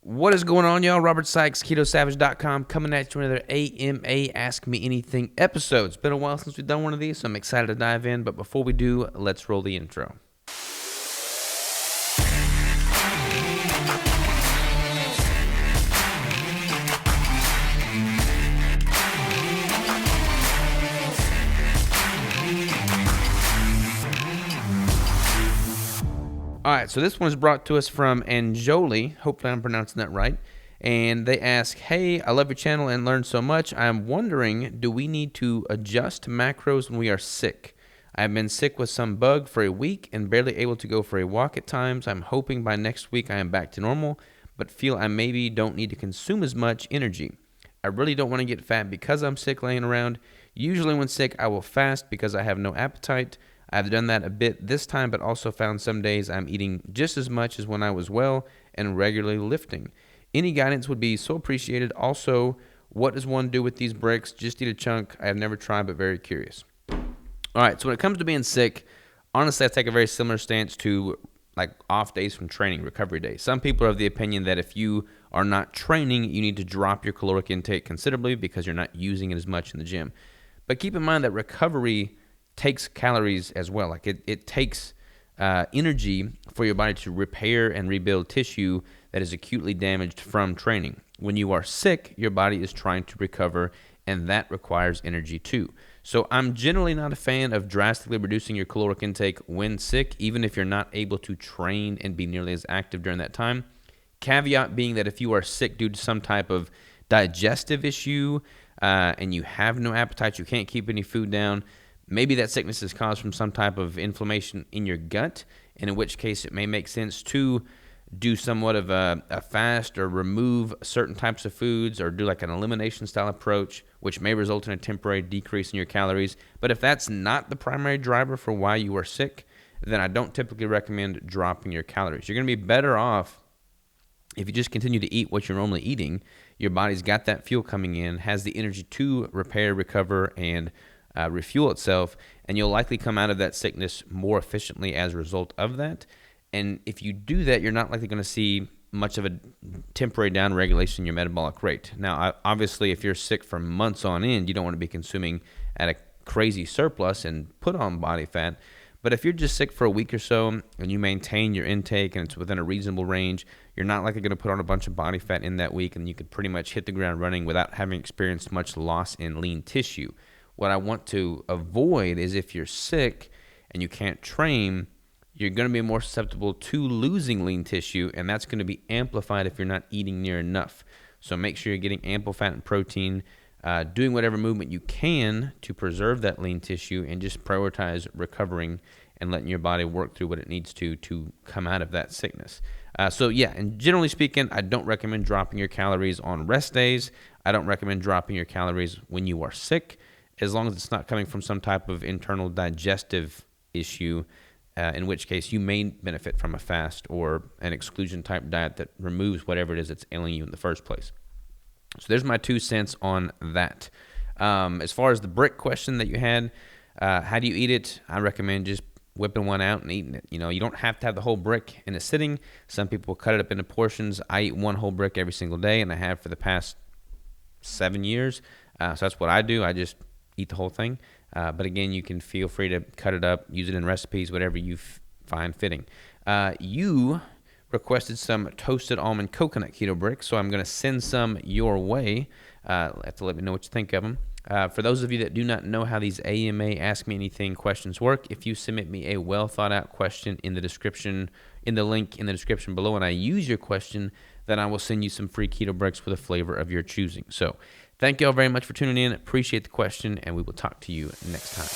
What is going on, y'all? Robert Sykes, KetoSavage.com, coming at you with another AMA Ask Me Anything episode. It's been a while since we've done one of these, so I'm excited to dive in. But before we do, let's roll the intro. All right, so this one is brought to us from Anjoli. Hopefully I'm pronouncing that right. And they ask, hey, I love your channel and learned so much. I'm wondering, do we need to adjust macros when we are sick? I've been sick with some bug for a week and barely able to go for a walk at times. I'm hoping by next week I am back to normal, but feel I maybe don't need to consume as much energy. I really don't want to get fat because I'm sick laying around. Usually when sick, I will fast because I have no appetite. I've done that a bit this time, but also found some days I'm eating just as much as when I was well and regularly lifting. Any guidance would be so appreciated. Also, what does one do with these bricks? Just eat a chunk. I have never tried, but very curious. All right, so when it comes to being sick, honestly, I take a very similar stance to like off days from training, recovery days. Some people are of the opinion that if you are not training, you need to drop your caloric intake considerably because you're not using it as much in the gym. But keep in mind that recovery takes calories as well. Like it takes energy for your body to repair and rebuild tissue that is acutely damaged from training. When you are sick, your body is trying to recover, and that requires energy too. So I'm generally not a fan of drastically reducing your caloric intake when sick, even if you're not able to train and be nearly as active during that time. Caveat being that if you are sick due to some type of digestive issue and you have no appetite, you can't keep any food down, maybe that sickness is caused from some type of inflammation in your gut, and in which case it may make sense to do somewhat of a fast or remove certain types of foods or do like an elimination style approach, which may result in a temporary decrease in your calories. But if that's not the primary driver for why you are sick, then I don't typically recommend dropping your calories. You're going to be better off if you just continue to eat what you're normally eating. Your body's got that fuel coming in, has the energy to repair, recover, and refuel itself, and you'll likely come out of that sickness more efficiently as a result of that. And if you do that, you're not likely going to see much of a temporary down regulation in your metabolic rate. Now, obviously, if you're sick for months on end, you don't want to be consuming at a crazy surplus and put on body fat. But if you're just sick for a week or so and you maintain your intake and it's within a reasonable range, you're not likely going to put on a bunch of body fat in that week, and you could pretty much hit the ground running without having experienced much loss in lean tissue. What I want to avoid is if you're sick and you can't train, you're going to be more susceptible to losing lean tissue, and that's going to be amplified if you're not eating near enough. So make sure you're getting ample fat and protein, doing whatever movement you can to preserve that lean tissue, and just prioritize recovering and letting your body work through what it needs to come out of that sickness. And generally speaking, I don't recommend dropping your calories on rest days. I don't recommend dropping your calories when you are sick, as long as it's not coming from some type of internal digestive issue, in which case you may benefit from a fast or an exclusion type diet that removes whatever it is that's ailing you in the first place. So there's my 2 cents on that. As far as the brick question that you had, how do you eat it? I recommend just whipping one out and eating it. You know, you don't have to have the whole brick in a sitting. Some people cut it up into portions. I eat one whole brick every single day, and I have for the past 7 years. So that's what I do. I just eat the whole thing. But again, you can feel free to cut it up, use it in recipes, whatever you find fitting. You requested some toasted almond coconut keto bricks, so I'm going to send some your way. Have to let me know what you think of them. For those of you that do not know how these AMA Ask Me Anything questions work, if you submit me a well thought out question in the description, in the link in the description below, and I use your question, then I will send you some free keto bricks with a flavor of your choosing. So thank you all very much for tuning in. Appreciate the question, and we will talk to you next time.